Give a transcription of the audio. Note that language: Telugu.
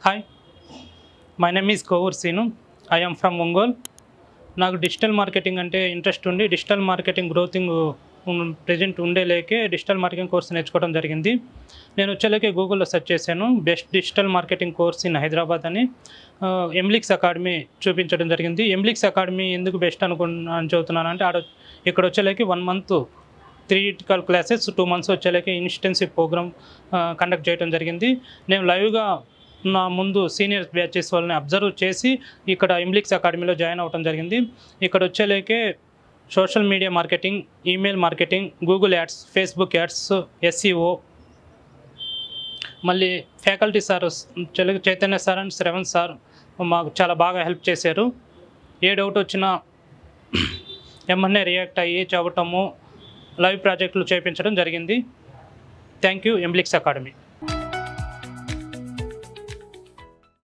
Hi, my name is Kovur Sinu. I am from Ongole. నాకు డిజిటల్ మార్కెటింగ్ అంటే ఇంట్రెస్ట్ ఉండి డిజిటల్ మార్కెటింగ్ గ్రోతింగ్ ప్రెజెంట్ ఉండేలేకే డిజిటల్ మార్కెటింగ్ కోర్స్ నేర్చుకోవడం జరిగింది. నేను వచ్చేలేకే గూగుల్లో సెర్చ్ చేశాను best digital marketing course in Hyderabad అని. ఎంలిక్స్ అకాడమీ చూపించడం జరిగింది. ఎంలిక్స్ అకాడమీ ఎందుకు బెస్ట్ అని చెబుతున్నానంటే ఇక్కడ వచ్చేలేకి 1 month థియరిటికల్ క్లాసెస్, 2 months వచ్చేలేకి ఇన్స్టెన్సివ్ ప్రోగ్రామ్ కండక్ట్ చేయడం జరిగింది. నేను లైవ్గా నా ముందు సీనియర్ బ్యాచెస్ వాళ్ళని అబ్జర్వ్ చేసి ఇక్కడ ఎంలిక్స్ అకాడమీలో జాయిన్ అవ్వడం జరిగింది. ఇక్కడ వచ్చేలేకే social media marketing, email marketing, Google ads, Facebook ads, SEO, మళ్ళీ faculty sir Chaitanya sir and Shravan sir మాకు చాలా బాగా హెల్ప్ చేశారు. ఏ డౌట్ వచ్చినా ఏమన్నా రియాక్ట్ అయ్యి చదవటము, లైవ్ ప్రాజెక్టులు చేయించడం జరిగింది. థ్యాంక్ యూ ఎంలిక్స్ అకాడమీ.